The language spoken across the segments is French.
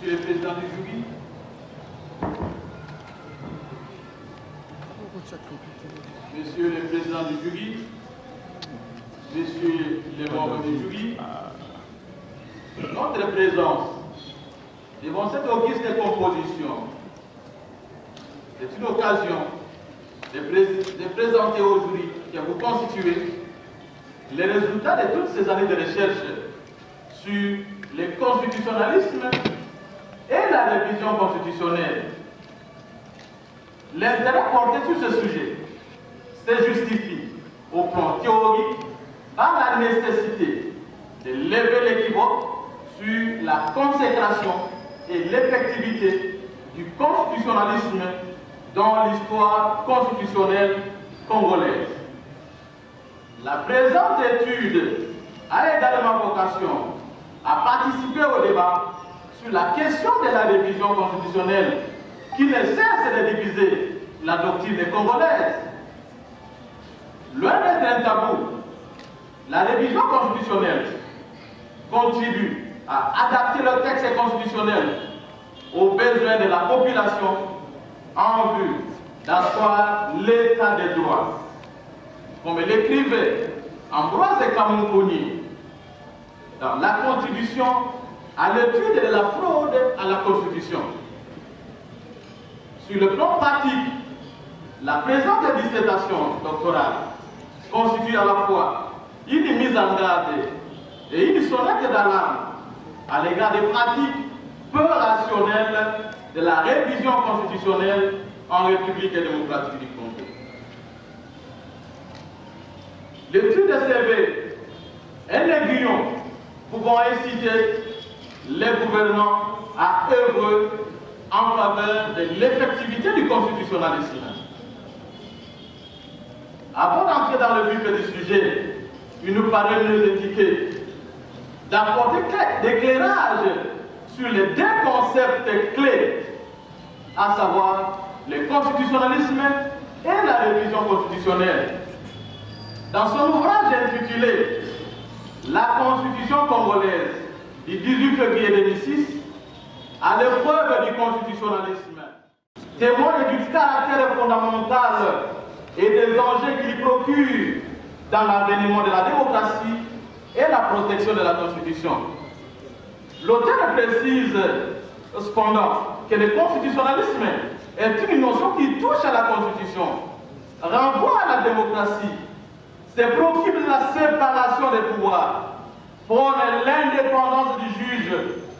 Monsieur le Président du jury, Monsieur le Président du jury, Messieurs les membres du jury, notre présence devant cette auguste composition, c'est une occasion de présenter au jury que vous constituez les résultats de toutes ces années de recherche sur le constitutionnalisme et la révision constitutionnelle. L'intérêt porté sur ce sujet se justifie au plan théorique par la nécessité de lever l'équivoque sur la consécration et l'effectivité du constitutionnalisme dans l'histoire constitutionnelle congolaise. La présente étude a également vocation à participer au débat sur la question de la révision constitutionnelle qui ne cesse de diviser la doctrine congolaise. Loin d'être un tabou, la révision constitutionnelle contribue à adapter le texte constitutionnel aux besoins de la population en vue d'asseoir l'état des droits. Comme l'écrivait Ambroise Kamoukouni dans la contribution à l'étude de la fraude à la Constitution. Sur le plan pratique, la présente dissertation doctorale constitue à la fois une mise en garde et une sonnette d'alarme à l'égard des pratiques peu rationnelles de la révision constitutionnelle en République démocratique du Congo. L'étude de CV est un aiguillon pouvant inciter les gouvernants à œuvrer en faveur de l'effectivité du constitutionnalisme. Avant d'entrer dans le vif du sujet, il nous paraît mieux indiqué d'apporter d'éclairage sur les deux concepts clés, à savoir le constitutionnalisme et la révision constitutionnelle. Dans son ouvrage intitulé « La Constitution congolaise » du 18 février 2006, à l'épreuve du constitutionnalisme, témoigne du caractère fondamental et des enjeux qu'il procure dans l'avènement de la démocratie et la protection de la Constitution. L'auteur précise cependant que le constitutionnalisme est une notion qui touche à la Constitution, renvoie à la démocratie, se préoccupe de la séparation des pouvoirs, prône l'indépendance du juge,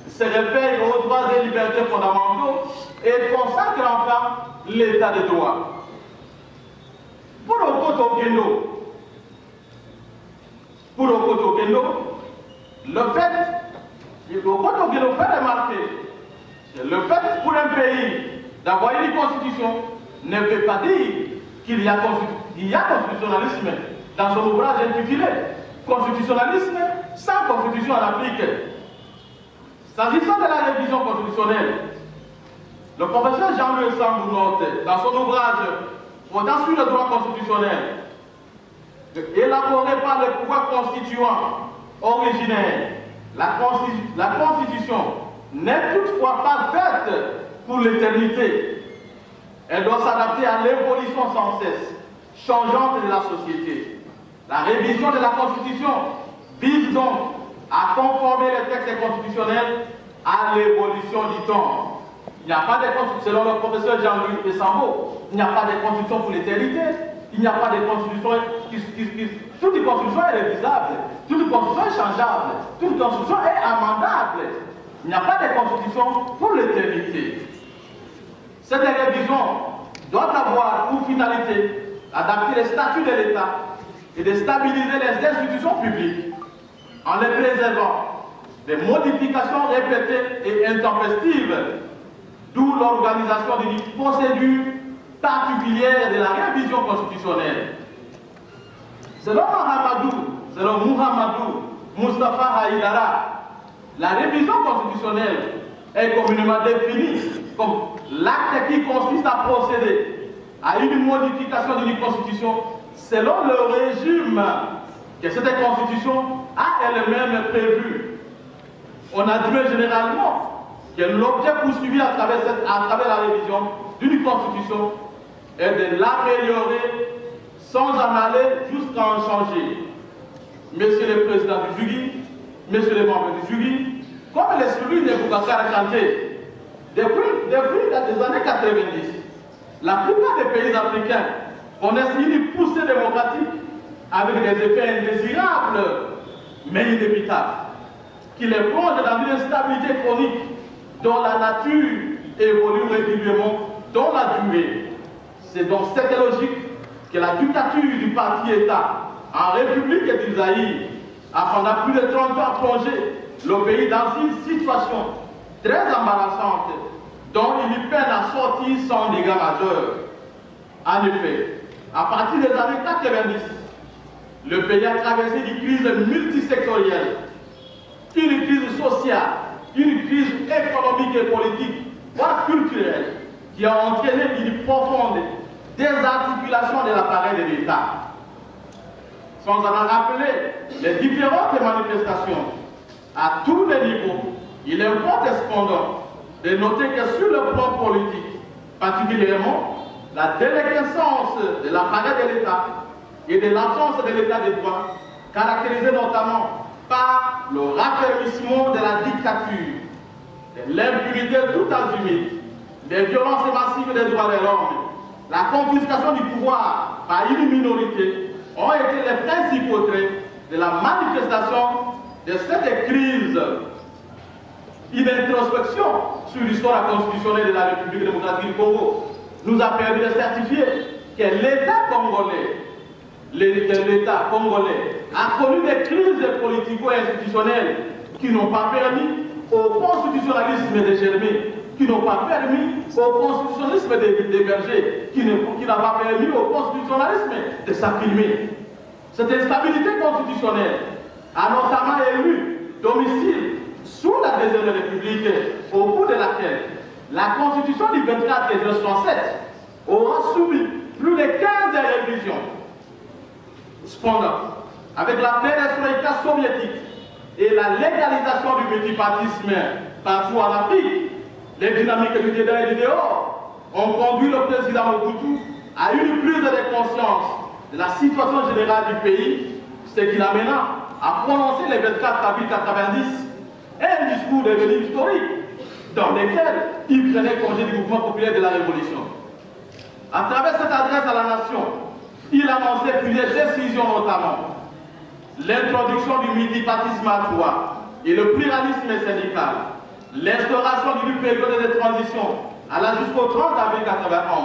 se réfère aux droits et libertés fondamentaux et consacre enfin l'état de droit. Pour Okoto Kendo, le fait remarquer que le fait pour un pays d'avoir une constitution ne veut pas dire qu'il y a constitutionnalisme dans son ouvrage intitulé « Constitutionnalisme sans constitution en Afrique ». S'agissant de la révision constitutionnelle, le professeur Jean-Louis Sambou note dans son ouvrage portant sur le droit constitutionnel, élaboré par le pouvoir constituant originaire, la Constitution n'est toutefois pas faite pour l'éternité. Elle doit s'adapter à l'évolution sans cesse changeante de la société. La révision de la Constitution vise donc à conformer les textes constitutionnels à l'évolution du temps. Il n'y a pas de constitution, selon le professeur Jean-Louis Sambo, il n'y a pas de constitution pour l'éternité. Il n'y a pas de constitution toute constitution est révisable, toute constitution est changeable, toute constitution est amendable. Il n'y a pas de constitution pour l'éternité. Cette révision doit avoir pour finalité d'adapter les statuts de l'État et de stabiliser les institutions publiques en les préservant des modifications répétées et intempestives, d'où l'organisation d'une procédure particulière de la révision constitutionnelle. Selon Muhammadu Mustafa Haïdara, la révision constitutionnelle est communément définie comme l'acte qui consiste à procéder à une modification d'une constitution selon le régime que cette constitution a elle-même prévu. On admet généralement que l'objet poursuivi à travers la révision d'une constitution est de l'améliorer sans en aller jusqu'à en changer. Monsieur le Président du jury, Messieurs les membres du jury, comme le souligne Boubacar Kanté, depuis les années 90, la plupart des pays africains connaissent une poussée démocratique avec des effets indésirables mais inévitables, qui les plonge dans une instabilité chronique dont la nature évolue régulièrement dans la durée. C'est dans cette logique que la dictature du parti-État en République du Zaïre a pendant plus de 30 ans plongé le pays dans une situation très embarrassante dont il peine à sortir sans dégâts majeurs. En effet, à partir des années 90, le pays a traversé une crise multisectorielle, une crise sociale, une crise économique et politique, voire culturelle, qui a entraîné une profonde désarticulation de l'appareil de l'État. Sans en rappeler les différentes manifestations à tous les niveaux, il importe cependant de noter que sur le plan politique, particulièrement la déliquescence de l'appareil de l'État et de l'absence de l'État de droit, caractérisée notamment par le raffermissement de la dictature, de l'impunité tout azimut, des violences massives des droits de l'homme, la confiscation du pouvoir par une minorité, ont été les principaux traits de la manifestation de cette crise. Une introspection sur l'histoire constitutionnelle de la République démocratique du Congo nous a permis de certifier que l'État congolais a connu des crises politico-institutionnelles qui n'ont pas permis au constitutionnalisme de germer, qui n'ont pas permis au constitutionnalisme d'émerger, qui n'a pas permis au constitutionnalisme de s'affirmer. Cette instabilité constitutionnelle a notamment élu domicile sous la Deuxième République, au cours de laquelle la Constitution du 24 et 1967 aura subi plus de 15 révisions. Cependant, avec la perestroïka soviétique et la légalisation du multipartisme partout en Afrique, les dynamiques du dedans et du dehors ont conduit le président Mobutu à une prise de conscience de la situation générale du pays, ce qui l'amena à prononcer les 24 avril 90 un discours devenu historique dans lequel il prenait congé du mouvement populaire de la Révolution. À travers cette adresse à la nation, il annonçait plusieurs décisions, notamment l'introduction du multipartisme à droit et le pluralisme syndical, l'instauration d'une période de transition allant jusqu'au 30 avril 91.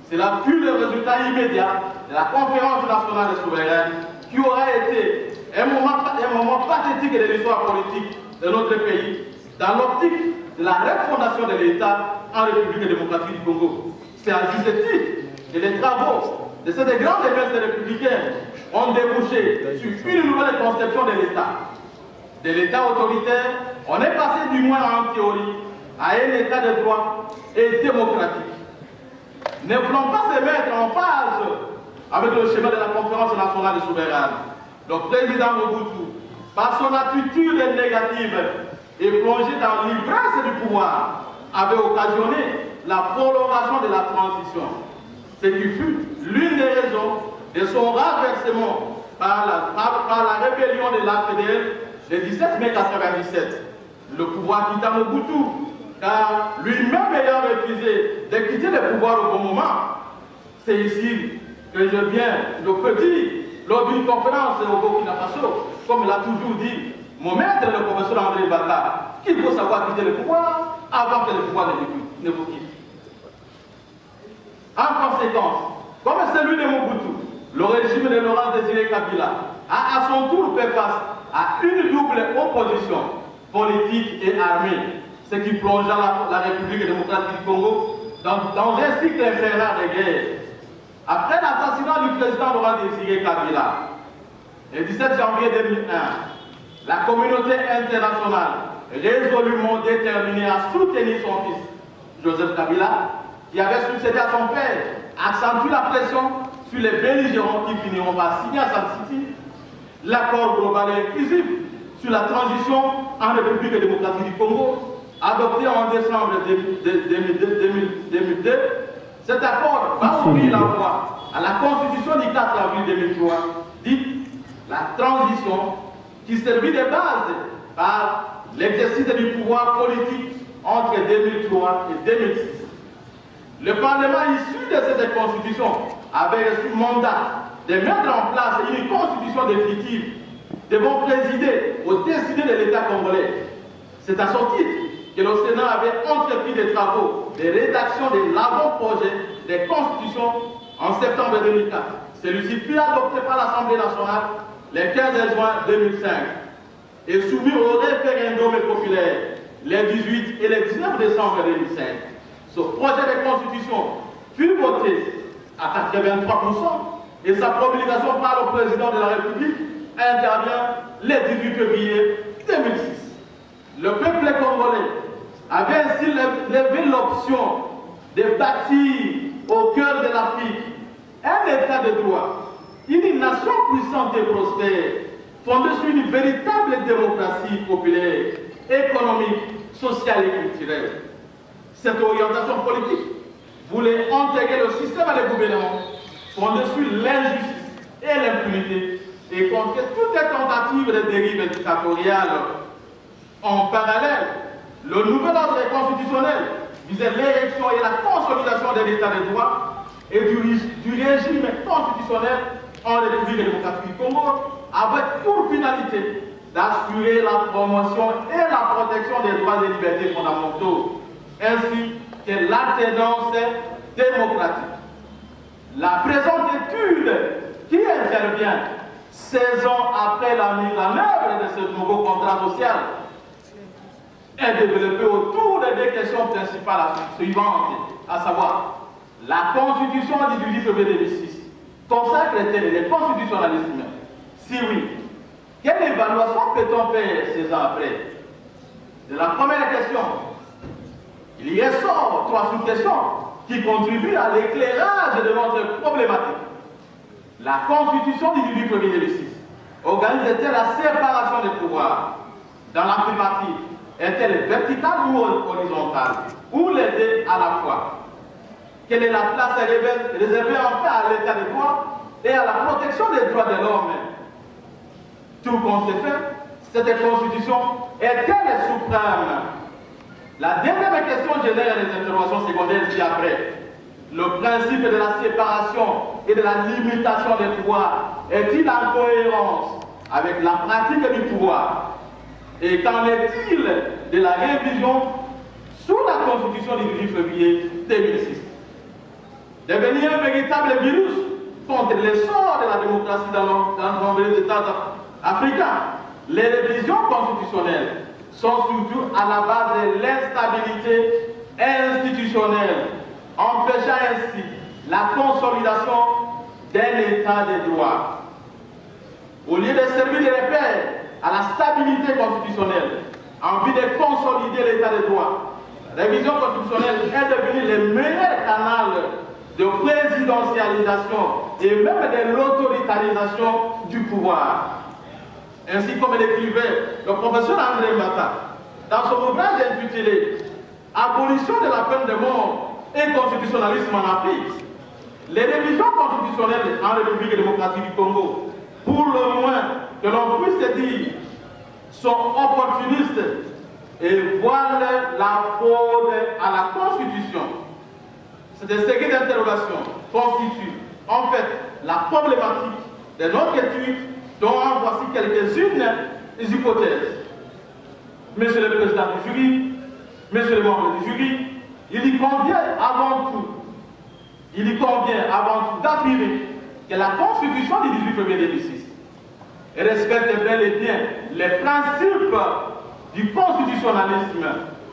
Cela fut le résultat immédiat de la conférence nationale des souverains qui aura été un moment pathétique de l'histoire politique de notre pays dans l'optique de la refondation de l'État en République démocratique du Congo. C'est à juste titre que les travaux de ces grandes messes républicaines ont débouché sur une nouvelle conception de l'État. De l'État autoritaire, on est passé du moins en théorie à un État de droit et démocratique. Ne voulons pas se mettre en phase avec le schéma de la conférence nationale des souverains. Le président Mobutu, par son attitude négative et plongé dans l'ivresse du pouvoir, avait occasionné la prolongation de la transition, ce qui fut l'une des raisons de son renversement par la rébellion de l'AFDL le 17 mai 1997. Le pouvoir quitta Mobutu, car lui-même ayant refusé de quitter le pouvoir au bon moment. C'est ici que je viens de dire, lors d'une conférence au Burkina Faso, comme l'a toujours dit mon maître, le professeur André Bata, qu'il faut savoir quitter le pouvoir avant que le pouvoir ne vous quitte. En conséquence, comme celui de Mobutu, le régime de Laurent Désiré Kabila a à son tour fait face à une double opposition politique et armée, ce qui plongea la République démocratique du Congo dans un cycle infernal de guerre. Après l'assassinat du président Laurent Désiré Kabila, le 17 janvier 2001, la communauté internationale, résolument déterminée à soutenir son fils, Joseph Kabila, qui avait succédé à son père, accentue la pression sur les belligérants qui finiront par signer à San City l'accord global et inclusif sur la transition en République démocratique du Congo, adopté en décembre 2002, cet accord va ouvrir la voie à la Constitution du 4 avril 2003, dite la transition, qui servit de base par l'exercice du pouvoir politique entre 2003 et 2006. Le Parlement issu de cette Constitution avait reçu mandat de mettre en place une Constitution définitive devant présider aux décideurs de l'État congolais. C'est à ce titre que le Sénat avait entrepris des travaux de rédaction de l'avant-projet des constitutions en septembre 2004. Celui-ci fut adopté par l'Assemblée nationale le 15 juin 2005 et soumis au référendum populaire les 18 et les 19 décembre 2005. Ce projet de constitution fut voté à 83% et sa promulgation par le président de la République intervient le 18 février 2006. Le peuple congolais avait ainsi levé l'option de bâtir au cœur de l'Afrique un état de droit, une nation puissante et prospère, fondée sur une véritable démocratie populaire, économique, sociale et culturelle. Cette orientation politique voulait intégrer le système de gouvernement fondé sur l'injustice et l'impunité et contrer toute tentative de dérive dictatoriale. En parallèle, le nouvel ordre constitutionnel visait l'érection et la consolidation de l'état de droit et du régime constitutionnel en République démocratique du Congo, avec pour finalité d'assurer la promotion et la protection des droits et libertés fondamentaux, ainsi que l'alternance démocratique. La présente étude qui intervient 16 ans après la mise en œuvre de ce nouveau contrat social est développée autour de deux questions principales suivantes, à savoir la Constitution du 18 février 2006 consacre-t-elle le constitutionnalisme? Si oui, quelle évaluation peut-on faire 16 ans après? De la première question, il y ressort trois sous-questions qui contribuent à l'éclairage de notre problématique. La Constitution du 18 février 2006 organise-t-elle la séparation des pouvoirs? Dans l'affirmative, est-elle verticale ou horizontale? Ou les deux à la fois? Quelle est la place réservée enfin à l'état de droit et à la protection des droits de l'homme? Tout compte fait, cette Constitution est-elle suprême? La deuxième question génère les interrogations secondaires ci-après. Le principe de la séparation et de la limitation des pouvoirs est-il en cohérence avec la pratique du pouvoir? Et qu'en est-il de la révision sous la Constitution du 18 février 2006? Devenir un véritable virus contre l'essor de la démocratie dans nombreux États africains, les révisions constitutionnelles sont surtout à la base de l'instabilité institutionnelle, empêchant ainsi la consolidation d'un état de droit. Au lieu de servir de repère à la stabilité constitutionnelle, en vue de consolider l'état de droit, la révision constitutionnelle est devenue le meilleur canal de présidentialisation et même de l'autoritarisation du pouvoir. Ainsi comme l'écrivait le professeur André Mata dans son ouvrage intitulé « Abolition de la peine de mort et constitutionnalisme en Afrique », les révisions constitutionnelles en République démocratique du Congo, pour le moins que l'on puisse dire, sont opportunistes et voilent la fraude à la Constitution. Cette série d'interrogations constitue en fait la problématique de notre étude, dont voici quelques-unes hypothèses. Monsieur le Président du jury, Monsieur le membre du jury, il y convient avant tout d'affirmer que la Constitution du 18 février 2006 respecte bel et bien les principes du constitutionnalisme,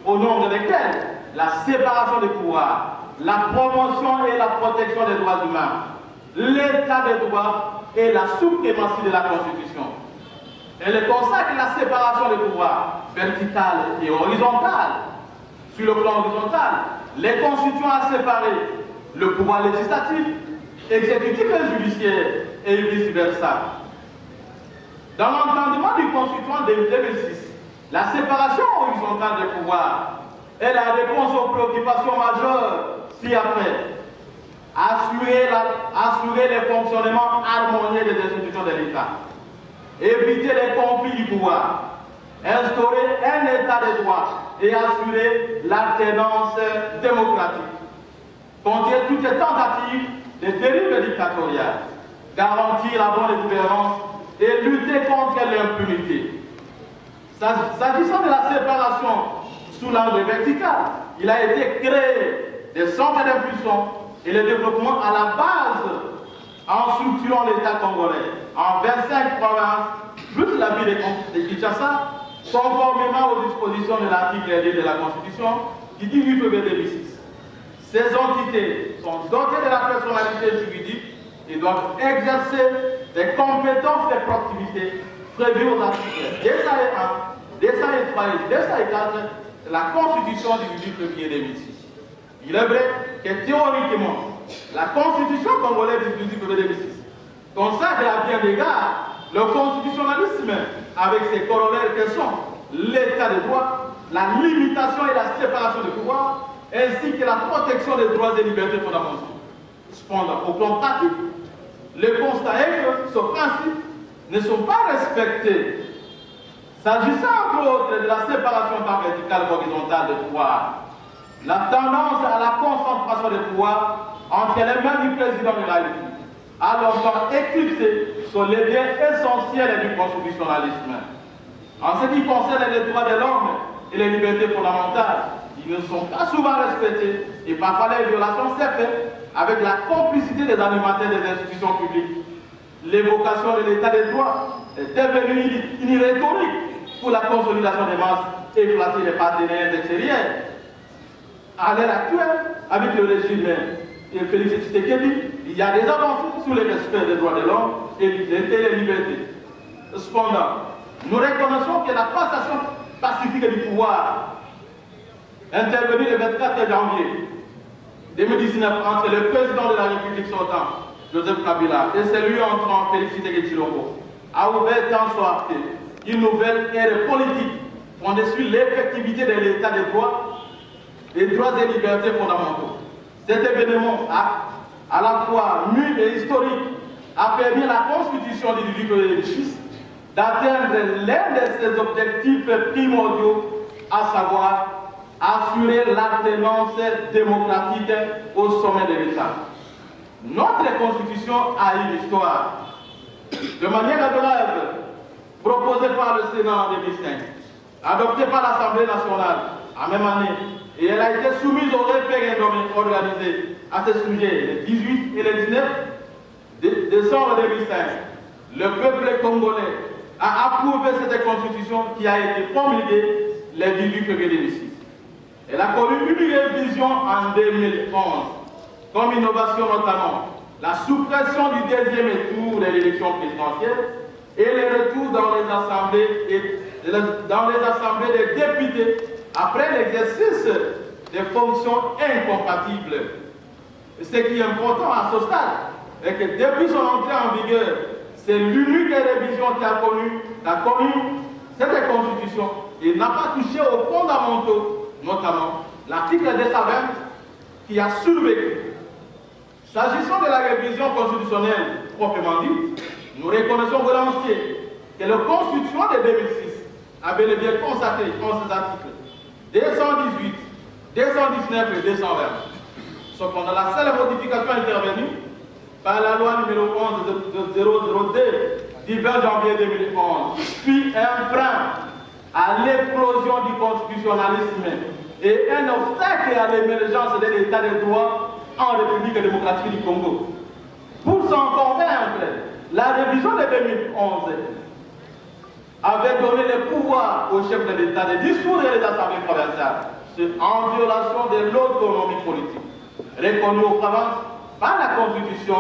au nombre desquels la séparation des pouvoirs, la promotion et la protection des droits humains, l'état de droit et la suprématie de la Constitution. Elle consacre la séparation des pouvoirs verticale et horizontale. Sur le plan horizontal, les constituants à séparer le pouvoir législatif, exécutif et judiciaire et vice-versa. Dans l'entendement du constituant de 2006, La séparation horizontale des pouvoirs est la réponse aux préoccupations majeures ci-après. Assurer le fonctionnement harmonieux des institutions de l'État, éviter les conflits du pouvoir, instaurer un état de droit et assurer l'alternance démocratique, contrer toutes les tentatives de dérive dictatoriale, garantir la bonne gouvernance et lutter contre l'impunité. S'agissant de la séparation sous l'angle vertical, il a été créé des centres d'impulsion et le développement à la base en structurant l'État congolais en 25 provinces, plus la ville de Kinshasa, conformément aux dispositions de l'article 2 de la Constitution du 18 février 2006. Ces entités sont dotées de la personnalité juridique et doivent exercer des compétences de proximité prévues aux articles 201, 203 et 204 de la Constitution du 18 février 2006. Il est vrai que théoriquement, la Constitution congolaise du 18 février 2006 consacre à bien des égards le constitutionnalisme avec ses corollaires que sont l'état de droit, la limitation et la séparation des pouvoirs, ainsi que la protection des droits et libertés fondamentaux. Cependant, au plan pratique, le constat est que ces principes ne sont pas respectés. S'agissant entre autres de la séparation par verticale ou horizontale des pouvoirs, la tendance à la concentration des pouvoirs entre les mains du président de la République a longtemps éclipsé sur les biens essentiels du constitutionnalisme. En ce qui concerne les droits de l'homme et les libertés fondamentales, ils ne sont pas souvent respectés et parfois les violations s'est faites avec la complicité des animateurs des institutions publiques. L'évocation de l'état des droits est devenue une rhétorique pour la consolidation des masses et flatter les partenaires extérieurs. À l'heure actuelle, avec le régime de Félix Tshisekedi, il y a des avancées sur le respect des droits de l'homme et les libertés. Cependant, nous reconnaissons que la passation pacifique du pouvoir intervenue le 24 janvier 2019 entre le président de la République sortant, Joseph Kabila, et celui entrant, Félix Tshisekedi Tshilombo, a ouvert tant soit une nouvelle ère politique fondée sur l'effectivité de l'état des droits et libertés fondamentaux. Cet événement, à la fois nu et historique, a permis à la Constitution du 18 février 2006 d'atteindre l'un de ses objectifs primordiaux, à savoir assurer l'alternance démocratique au sommet de l'État. Notre Constitution a une histoire. De manière brève, proposée par le Sénat en 2005, adoptée par l'Assemblée nationale en même année, et elle a été soumise au référendum organisé à ce sujet le 18 et le 19 décembre 2005. Le peuple congolais a approuvé cette constitution qui a été promulguée le 18 février 2006. Elle a connu une révision en 2011, comme innovation notamment la suppression du deuxième tour de l'élection présidentielle et le retour dans les assemblées des députés après l'exercice des fonctions incompatibles. Ce qui est important à ce stade est que depuis son entrée en vigueur, c'est l'unique révision qui a connu cette constitution et n'a pas touché aux fondamentaux, notamment l'article 220 qui a survécu. S'agissant de la révision constitutionnelle proprement dite, nous reconnaissons volontiers que la Constitution de 2006 avait le bien consacré en ses articles 218, 219 et 220. Cependant, la seule modification intervenue par la loi numéro 11-002 du 20 janvier 2011 fut un frein à l'éclosion du constitutionnalisme et un obstacle à l'émergence de l'état de droit en République démocratique du Congo. Pour s'en convaincre, la révision de 2011 avait donné le pouvoir au chef de l'État de dissoudre les assemblées provinciales en violation de l'autonomie politique reconnue aux provinces par la Constitution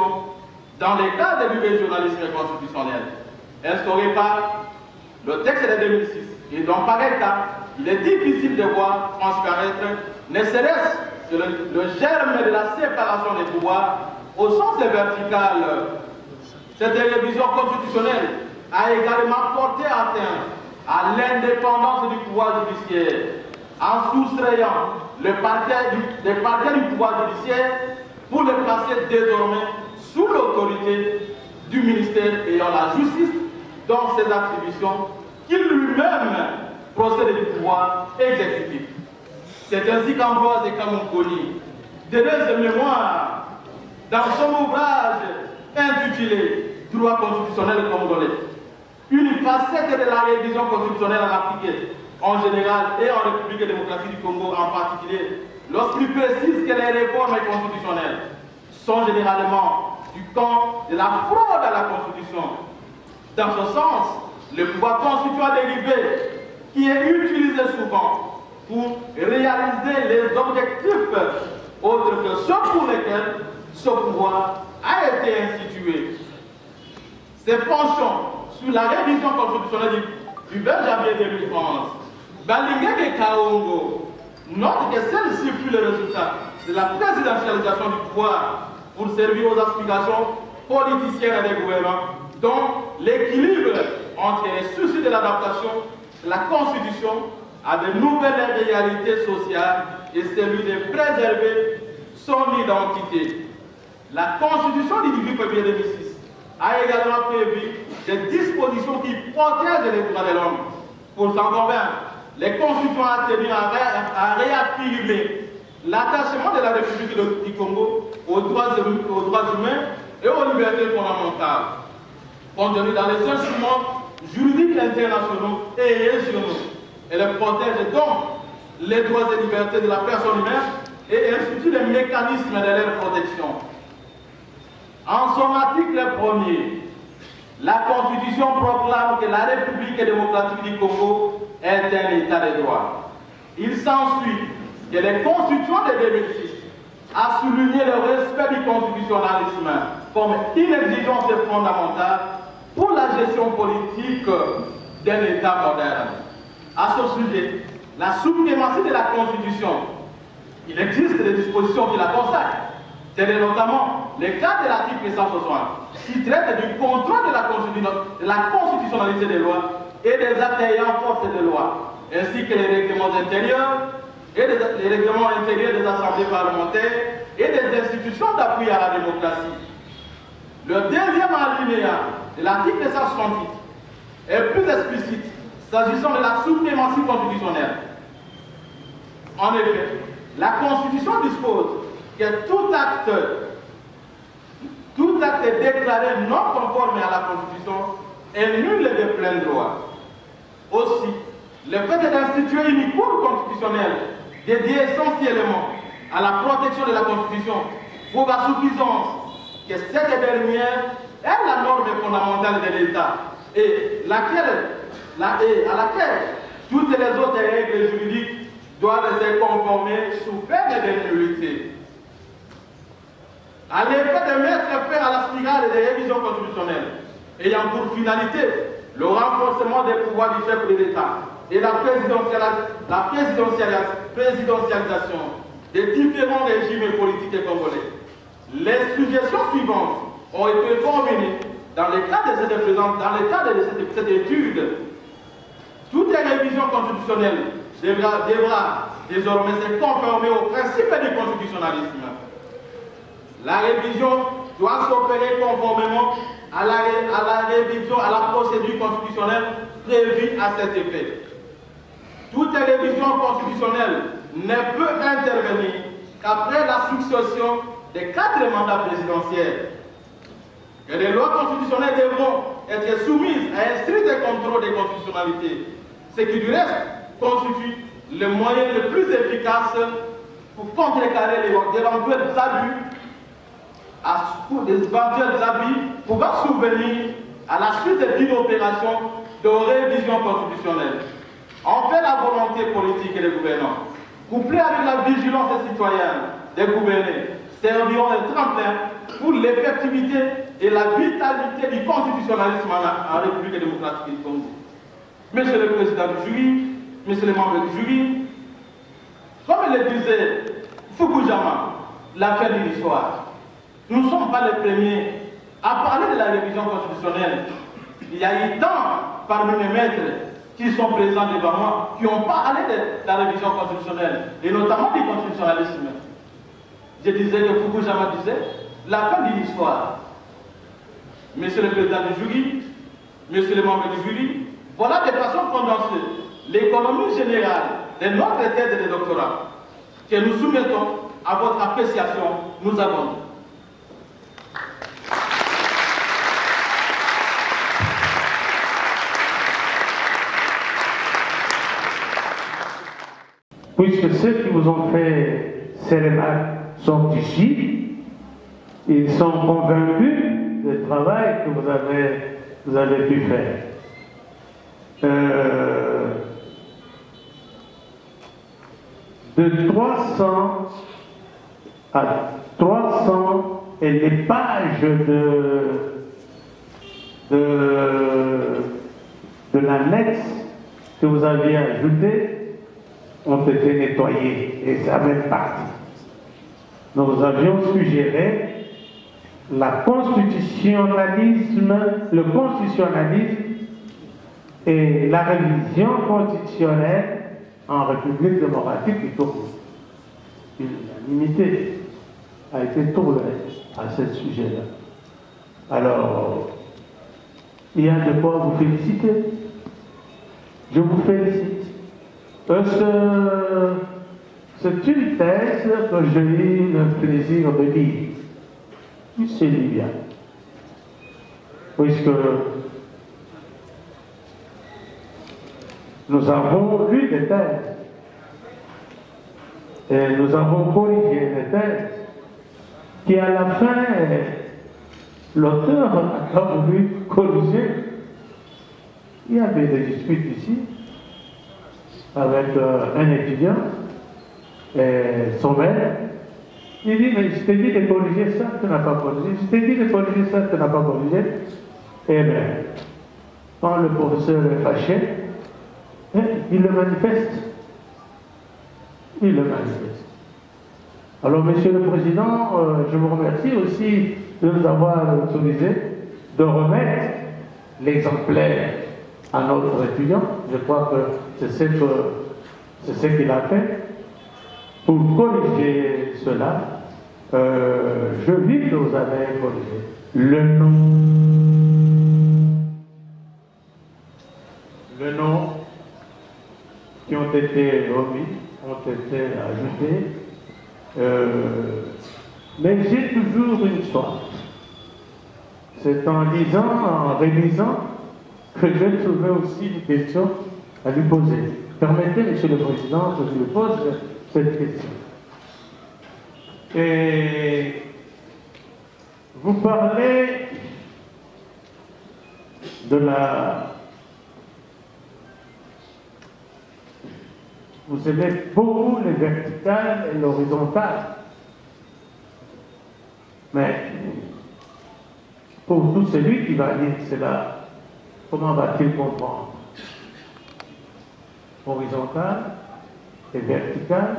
dans le cadre du régionalisme constitutionnel instauré par le texte de 2006. Et donc, par état, il est difficile de voir transparaître, ne serait-ce que le germe de la séparation des pouvoirs au sens vertical. Cette révision constitutionnelle a également porté atteinte à l'indépendance du pouvoir judiciaire en soustrayant les parquets du pouvoir judiciaire pour les placer désormais sous l'autorité du ministère ayant la justice dans ses attributions qu'il lui-même procède du pouvoir exécutif. C'est ainsi qu'Ambroise Kamoukoni, de ses mémoires, dans son ouvrage intitulé Droit constitutionnel congolais, une facette de la révision constitutionnelle en Afrique en général et en République démocratique du Congo en particulier, lorsqu'il précise que les réformes constitutionnelles sont généralement du camp de la fraude à la Constitution. Dans ce sens, le pouvoir constituant dérivé qui est utilisé souvent pour réaliser les objectifs autres que ceux pour lesquels ce pouvoir a été institué. Ces penchants sur la révision constitutionnelle du 20 janvier 2011, Balingé Kaongo note que celle-ci fut le résultat de la présidentialisation du pouvoir pour servir aux aspirations politiciennes des gouvernants, dont l'équilibre entre les soucis de l'adaptation de la Constitution à de nouvelles réalités sociales et celui de préserver son identité. La Constitution du 18 février 2006 a également prévu des dispositions qui protègent les droits de l'homme. Pour s'en convaincre, les constituants ont tenu à réaffirmer l'attachement de la République du Congo aux droits humains et aux libertés fondamentales, contenues dans les instruments juridiques internationaux et régionaux. Elle protège donc les droits et libertés de la personne humaine et institue les mécanismes de leur protection. En son article 1er, la Constitution proclame que la République démocratique du Congo est un État de droit. Il s'ensuit que les constituants de 2006 a souligné le respect du constitutionnalisme comme une exigence fondamentale pour la gestion politique d'un État moderne. À ce sujet, la suprématie de la Constitution, il existe des dispositions qui la consacrent. C'est notamment le cas de l'article 160 qui traite du contrôle de la constitutionnalité des lois et des actes ayant force de loi, ainsi que les règlements intérieurs et les règlements intérieurs des assemblées parlementaires et des institutions d'appui à la démocratie. Le deuxième alinéa de l'article 168 est plus explicite s'agissant de la suprématie constitutionnelle. En effet, la Constitution dispose que tout acte déclaré non conforme à la Constitution est nul de plein droit. Aussi, le fait d'instituer une cour constitutionnelle dédiée essentiellement à la protection de la Constitution prouve à suffisance que cette dernière est la norme fondamentale de l'État et à laquelle toutes les autres règles juridiques doivent se conformer sous peine de nullité. À l'effet de mettre fin à la spirale des révisions constitutionnelles ayant pour finalité le renforcement des pouvoirs du chef de l'État et la présidentialisation des différents régimes politiques congolais. Les suggestions suivantes ont été formulées dans le cadre de cette étude. Toute révision constitutionnelle devra désormais se conformer au principe du constitutionnalisme. La révision doit s'opérer conformément à la procédure constitutionnelle prévue à cet effet. Toute révision constitutionnelle ne peut intervenir qu'après la succession des 4 mandats présidentiels. Et les lois constitutionnelles devront être soumises à un strict contrôle de constitutionnalité, ce qui du reste constitue le moyen le plus efficace pour contrecarrer les éventuels abus pouvant survenir à la suite d'une opération de révision constitutionnelle. Enfin, la volonté politique des gouvernants, couplée avec la vigilance citoyenne des gouvernés, serviront de tremplin pour l'effectivité et la vitalité du constitutionnalisme en République démocratique du Congo. Monsieur le Président du jury, Monsieur les membres du jury, comme le disait Fukuyama, la fin de l'histoire, nous ne sommes pas les premiers à parler de la révision constitutionnelle. Il y a eu tant parmi mes maîtres qui sont présents devant moi, qui ont parlé de la révision constitutionnelle, et notamment du constitutionnalisme. Je disais que Fukuyama disait, la fin de l'histoire. Monsieur le Président du jury, Monsieur le membre du jury, voilà de façon condensée l'économie générale de notre thèse de doctorat que nous soumettons à votre appréciation. Nous avons. Puisque ceux qui vous ont fait ces remarques sont ici, ils sont convaincus du travail que vous avez pu faire. De 300 à 300 et les pages de l'annexe que vous aviez ajoutées ont été nettoyées, et ça même partie. Nous avions suggéré le constitutionnalisme et la révision constitutionnelle en République démocratique du Togo. L'unanimité a été trouvée à ce sujet-là. Alors, il y a de quoi vous féliciter. Je vous félicite. C'est une thèse que j'ai eu le plaisir de lire. C'est bien. Puisque nous avons lu des thèses et nous avons corrigé des thèses qui à la fin, l'auteur n'a pas voulu corriger. Il y avait des disputes ici avec un étudiant et son maître. Il dit, mais je t'ai dit de corriger ça, tu n'as pas corrigé. Je t'ai dit de corriger ça, tu n'as pas corrigé. Eh bien, quand le professeur est fâché, il le manifeste. Il le manifeste. Alors, Monsieur le Président, je vous remercie aussi de nous avoir autorisé de remettre l'exemplaire à notre étudiant. Je crois que c'est ce qu'il a fait. Pour corriger cela, je vis que vous avez corrigé le nom qui ont été remis, ont été ajoutés, mais j'ai toujours une soif. C'est en lisant, en révisant, que j'ai trouvé aussi une question à lui poser. Permettez, Monsieur le Président, que je lui pose cette question. Et vous parlez de la... Vous aimez beaucoup les verticales et l'horizontale. Mais pour tout celui qui va lire cela, comment va-t-il comprendre? Horizontale et verticale.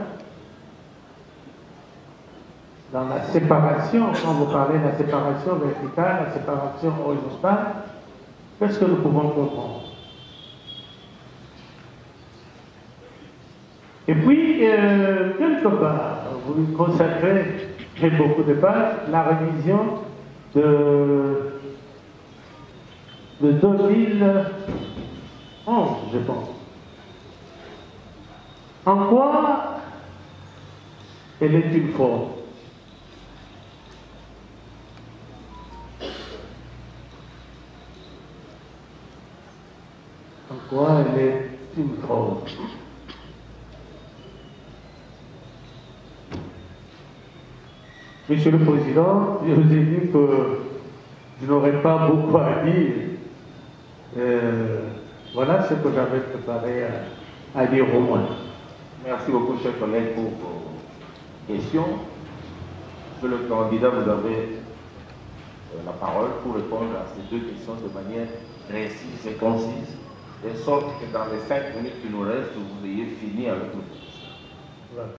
Dans la séparation, quand vous parlez de la séparation verticale, la séparation horizontale, qu'est-ce que nous pouvons comprendre? Et puis, quelque part, vous lui consacrez beaucoup de pages, la révision de 2011, je pense. En quoi elle est une faute? En quoi elle est une faute? Monsieur le Président, je vous ai dit que je n'aurais pas beaucoup à dire. Voilà ce que j'avais préparé à dire au moins. Merci beaucoup, chers collègues, pour vos questions. Monsieur le candidat, vous avez la parole pour répondre à ces deux questions de manière précise et concise, de sorte que dans les 5 minutes qui nous restent, vous ayez fini avec nous. Voilà.